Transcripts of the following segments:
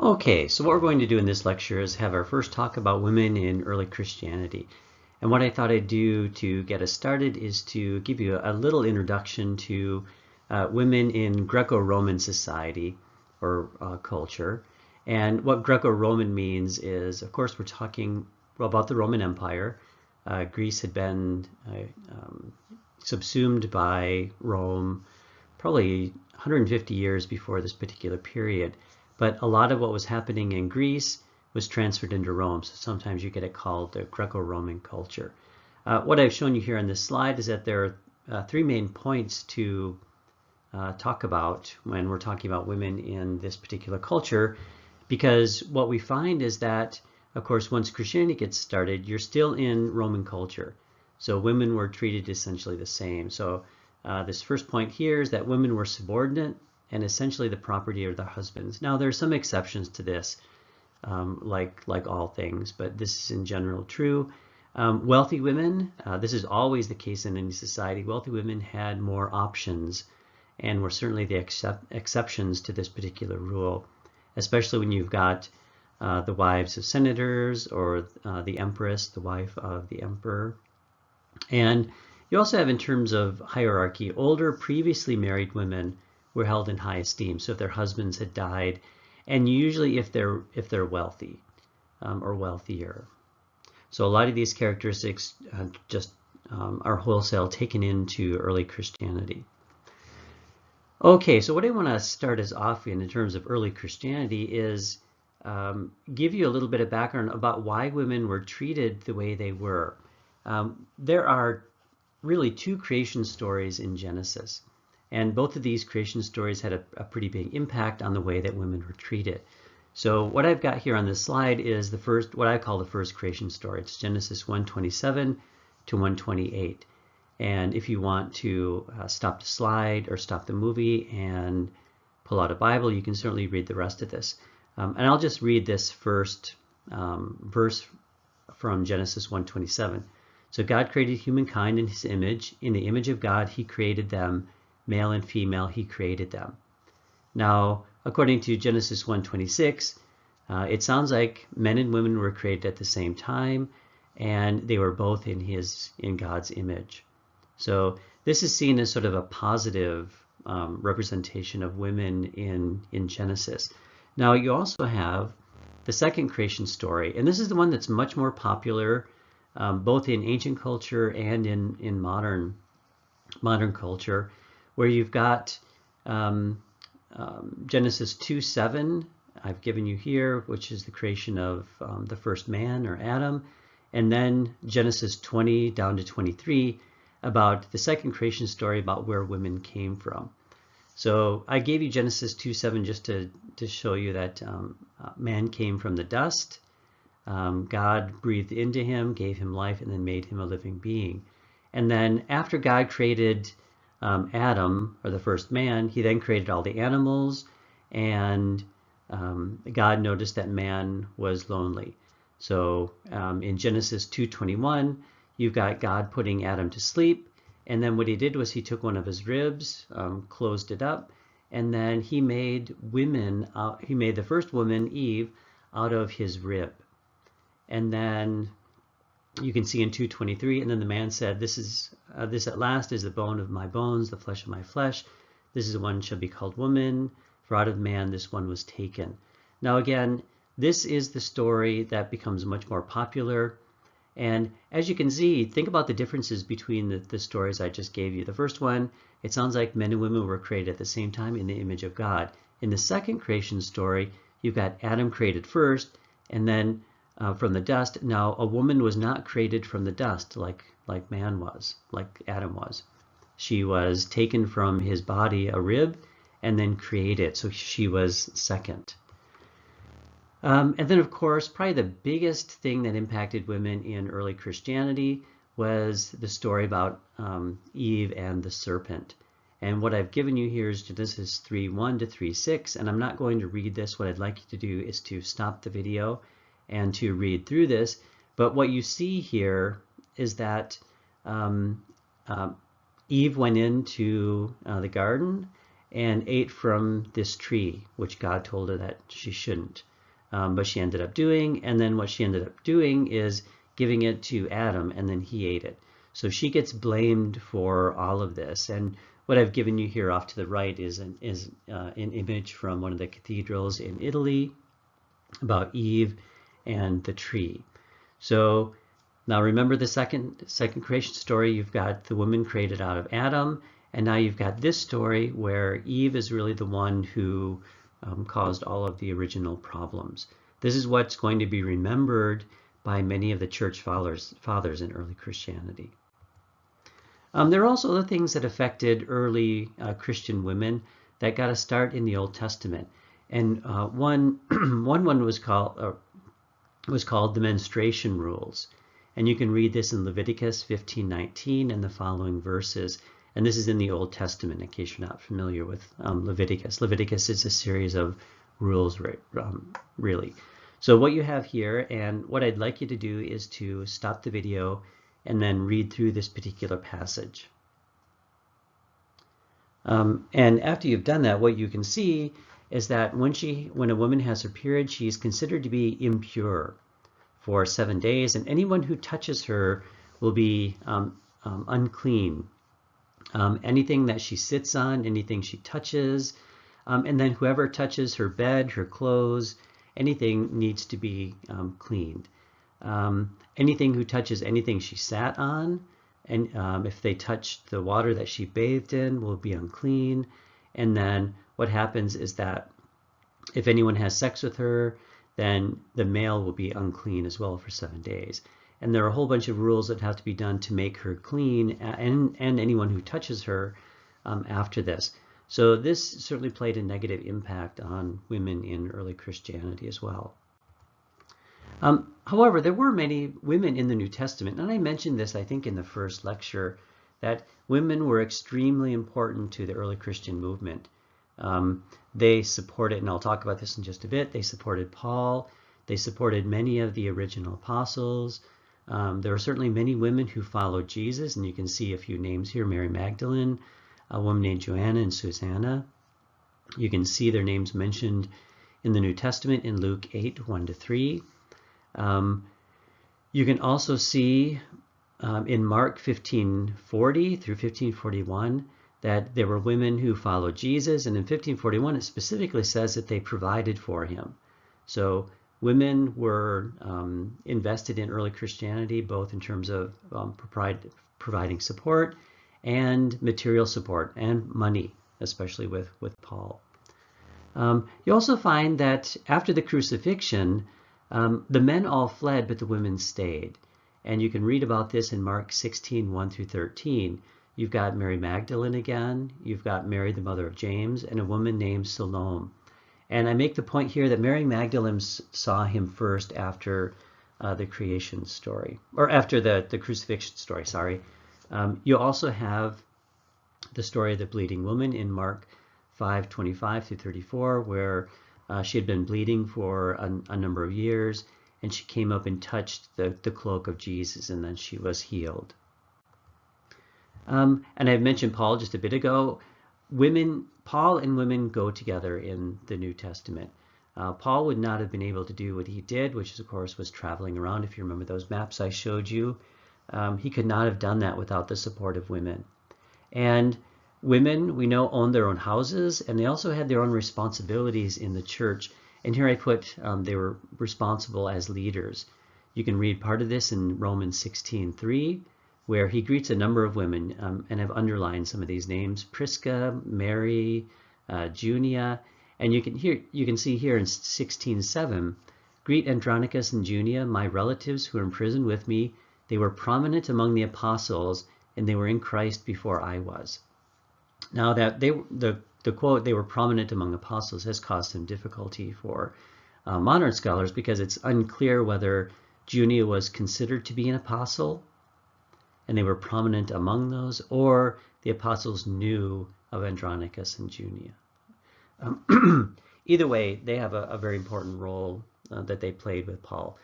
Okay, so what we're going to do in this lecture is have our first talk about women in early Christianity. And what I thought I'd do to get us started is to give you a little introduction to women in Greco-Roman society or culture. And what Greco-Roman means is, of course, we're talking about the Roman Empire. Greece had been subsumed by Rome probably 150 years before this particular period. But a lot of what was happening in Greece was transferred into Rome. So sometimes you get it called the Greco-Roman culture. What I've shown you here on this slide is that there are three main points to talk about when we're talking about women in this particular culture, because what we find is that, of course, once Christianity gets started, you're still in Roman culture. So women were treated essentially the same. So this first point here is that women were subordinate and essentially the property of their husbands. Now, there are some exceptions to this, like all things, but this is in general true. Wealthy women, this is always the case in any society, wealthy women had more options and were certainly the exceptions to this particular rule, especially when you've got the wives of senators or the empress, the wife of the emperor. And you also have, in terms of hierarchy, older previously married women were held in high esteem. So if their husbands had died, and usually if they're wealthy or wealthier. So a lot of these characteristics are wholesale taken into early Christianity. Okay, so what I want to start us off in terms of early Christianity is give you a little bit of background about why women were treated the way they were. There are really two creation stories in Genesis. And both of these creation stories had a pretty big impact on the way that women were treated. So what I've got here on this slide is the first, what I call the first creation story. It's Genesis 1:27 to 1:28. And if you want to stop the slide or stop the movie and pull out a Bible, you can certainly read the rest of this. And I'll just read this first verse from Genesis 1:27. So God created humankind in his image. In the image of God, he created them. Male and female, he created them. Now, according to Genesis 1:26, it sounds like men and women were created at the same time, and they were both in God's image. So this is seen as sort of a positive representation of women in Genesis. Now, you also have the second creation story, and this is the one that's much more popular, both in ancient culture and in modern culture, where you've got Genesis 2:7 I've given you here, which is the creation of the first man, or Adam, and then Genesis 20 down to 23 about the second creation story about where women came from. So I gave you Genesis 2:7 just to show you that man came from the dust. God breathed into him, gave him life, and then made him a living being. And then after God created Adam, or the first man, he then created all the animals, and God noticed that man was lonely. So in Genesis 2:21, you've got God putting Adam to sleep, and then what he did was he took one of his ribs, closed it up, and then he made the first woman, Eve, out of his rib. And then you can see in 2:23, and then the man said, this at last is the bone of my bones, the flesh of my flesh. This is the one shall be called woman, for out of man this one was taken. Now again, this is the story that becomes much more popular. And as you can see, think about the differences between the stories I just gave you. The first one, it sounds like men and women were created at the same time in the image of God. In the second creation story, you've got Adam created first, and then from the dust. Now, a woman was not created from the dust like man was, like Adam was. She was taken from his body, a rib, and then created. So she was second. And then, of course, probably the biggest thing that impacted women in early Christianity was the story about Eve and the serpent. And what I've given you here is Genesis 3:1 to 3:6, and I'm not going to read this. What I'd like you to do is to stop the video and to read through this. But what you see here is that Eve went into the garden and ate from this tree, which God told her that she shouldn't. but she ended up doing. And then what she ended up doing is giving it to Adam, and then he ate it. So she gets blamed for all of this. And what I've given you here off to the right is an image from one of the cathedrals in Italy about Eve and the tree. So now remember the second creation story. You've got the woman created out of Adam, and now you've got this story where Eve is really the one who caused all of the original problems. This is what's going to be remembered by many of the church fathers in early Christianity. There are also other things that affected early Christian women that got a start in the Old Testament, and one was called the menstruation rules, and you can read this in Leviticus 15:19 and the following verses. And this is in the Old Testament, in case you're not familiar with Leviticus. Leviticus is a series of rules, really. So what you have here, and what I'd like you to do, is to stop the video and then read through this particular passage. And after you've done that, what you can see is that when a woman has her period, she's considered to be impure for 7 days, and anyone who touches her will be unclean. Anything that she sits on, anything she touches, and then whoever touches her bed, her clothes, anything needs to be cleaned. Anything who touches anything she sat on, and if they touched the water that she bathed in, will be unclean. And then what happens is that if anyone has sex with her, then the male will be unclean as well for 7 days. And there are a whole bunch of rules that have to be done to make her clean, and anyone who touches her after this. So this certainly played a negative impact on women in early Christianity as well. However, there were many women in the New Testament, and I mentioned this, I think, in the first lecture, that women were extremely important to the early Christian movement. They supported, and I'll talk about this in just a bit, they supported Paul, they supported many of the original apostles. There were certainly many women who followed Jesus, and you can see a few names here: Mary Magdalene, a woman named Joanna, and Susanna. You can see their names mentioned in the New Testament in Luke 8:1-3. You can also see in Mark 15:40 through 15:41 that there were women who followed Jesus, and in 15:41 it specifically says that they provided for him. So women were invested in early Christianity, both in terms of providing support and material support and money, especially with Paul. You also find that after the crucifixion, the men all fled, but the women stayed. And you can read about this in Mark 16:1-13. You've got Mary Magdalene again, you've got Mary, the mother of James, and a woman named Salome. And I make the point here that Mary Magdalene saw him first after the creation story, or after the crucifixion story, sorry. You also have the story of the bleeding woman in Mark 5:25-34, where she had been bleeding for a number of years, and she came up and touched the cloak of Jesus, and then she was healed. And I mentioned Paul just a bit ago. Paul and women go together in the New Testament. Paul would not have been able to do what he did, which of course was traveling around. If you remember those maps I showed you, he could not have done that without the support of women. And women, we know, owned their own houses, and they also had their own responsibilities in the church. And here I put they were responsible as leaders. You can read part of this in Romans 16:3, where he greets a number of women, and I've underlined some of these names: Prisca, Mary, Junia, and you can see here in 16:7, greet Andronicus and Junia, my relatives who are in prison with me. They were prominent among the apostles, and they were in Christ before I was. Now that the quote, they were prominent among apostles, has caused some difficulty for modern scholars, because it's unclear whether Junia was considered to be an apostle and they were prominent among those, or the apostles knew of Andronicus and Junia. Either way, they have a very important role that they played with Paul.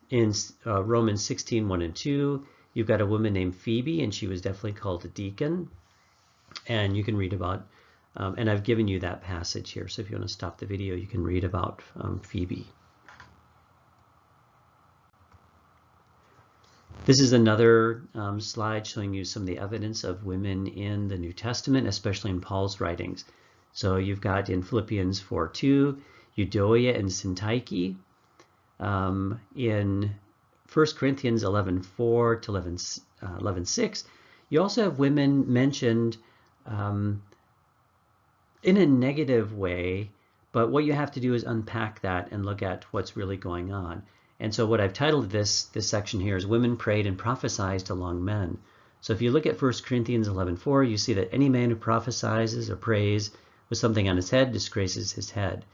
In Romans 16:1-2, you've got a woman named Phoebe, and she was definitely called a deacon. And you can read about, and I've given you that passage here, so if you want to stop the video, you can read about Phoebe. This is another slide showing you some of the evidence of women in the New Testament, especially in Paul's writings. So you've got in Philippians 4:2, Euodia and Syntyche. In 1 Corinthians 11:4 to 11:6, you also have women mentioned in a negative way, but what you have to do is unpack that and look at what's really going on. And so what I've titled this section here is Women Prayed and Prophesied Along Men. So if you look at 1 Corinthians 11:4, you see that any man who prophesies or prays with something on his head disgraces his head.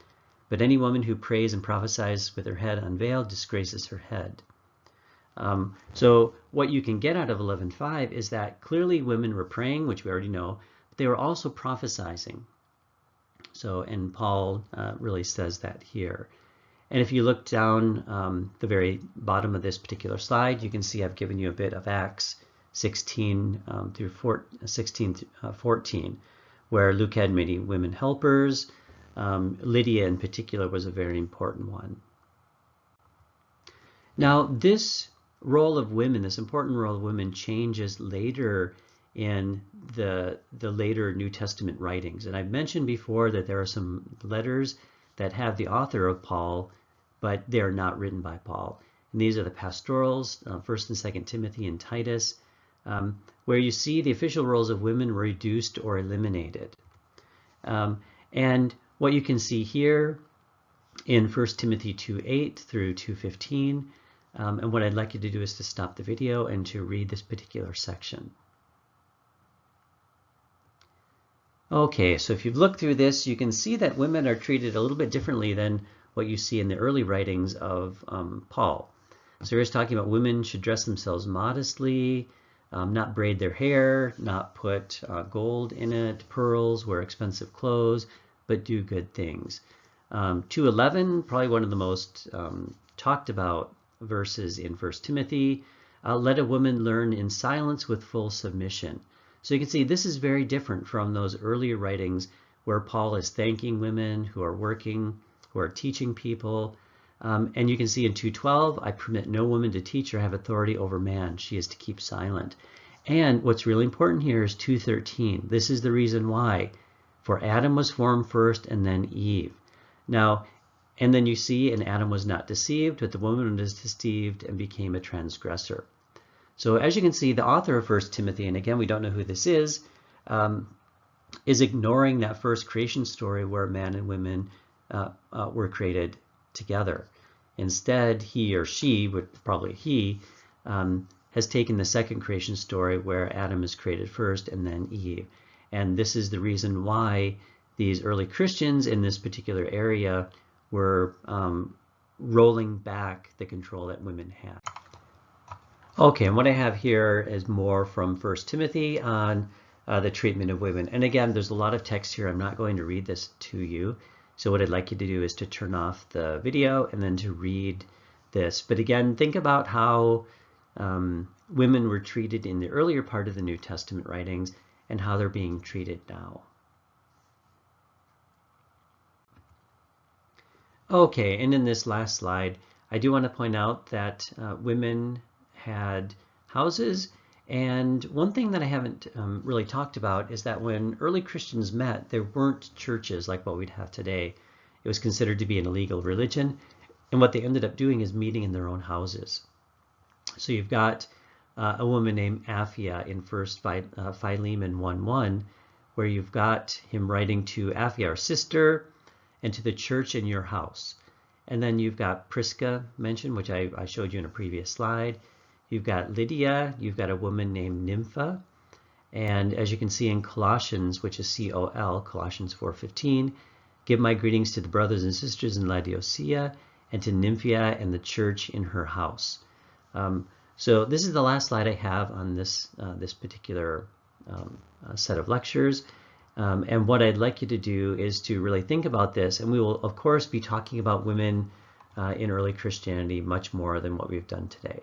But any woman who prays and prophesies with her head unveiled disgraces her head. So what you can get out of 11:5 is that clearly women were praying, which we already know, but they were also prophesying. So, and Paul really says that here. And if you look down the very bottom of this particular slide, you can see I've given you a bit of Acts 16 through 14, where Luke had many women helpers. Lydia in particular was a very important one. Now, this role of women, this important role of women, changes later in the later New Testament writings. And I've mentioned before that there are some letters that have the author of Paul, but they are not written by Paul. And these are the pastorals, 1st and 2nd Timothy and Titus, where you see the official roles of women were reduced or eliminated. And what you can see here in 1 Timothy 2:8 through 2:15, and what I'd like you to do is to stop the video and to read this particular section. Okay, so if you've looked through this, you can see that women are treated a little bit differently than what you see in the early writings of Paul. So he's talking about women should dress themselves modestly, not braid their hair, not put gold in it, pearls, wear expensive clothes, but do good things. 2:11, probably one of the most talked about verses in 1 Timothy. Let a woman learn in silence with full submission. So you can see this is very different from those earlier writings where Paul is thanking women who are working, who are teaching people. And you can see in 2:12, I permit no woman to teach or have authority over man. She is to keep silent. And what's really important here is 2:13. This is the reason why. For Adam was formed first and then Eve. Now, and then you see, and Adam was not deceived, but the woman was deceived and became a transgressor. So as you can see, the author of 1 Timothy, and again, we don't know who this is ignoring that first creation story where man and women were created together. Instead, he or she, probably he, has taken the second creation story where Adam is created first and then Eve. And this is the reason why these early Christians in this particular area were rolling back the control that women had. Okay, and what I have here is more from 1 Timothy on the treatment of women. And again, there's a lot of text here. I'm not going to read this to you. So what I'd like you to do is to turn off the video and then to read this. But again, think about how women were treated in the earlier part of the New Testament writings and how they're being treated now. Okay, and in this last slide, I do want to point out that women had houses, and one thing that I haven't really talked about is that when early Christians met, there weren't churches like what we'd have today. It was considered to be an illegal religion, and what they ended up doing is meeting in their own houses. So you've got a woman named Apphia in 1 Philemon 1:1, where you've got him writing to Apphia, our sister, and to the church in your house. And then you've got Prisca mentioned, which I showed you in a previous slide. You've got Lydia, you've got a woman named Nympha, and as you can see in Colossians, which is C-O-L, Colossians 4:15, give my greetings to the brothers and sisters in Laodicea and to Nymphia and the church in her house. So this is the last slide I have on this particular set of lectures. And what I'd like you to do is to really think about this, and we will of course be talking about women in early Christianity much more than what we've done today.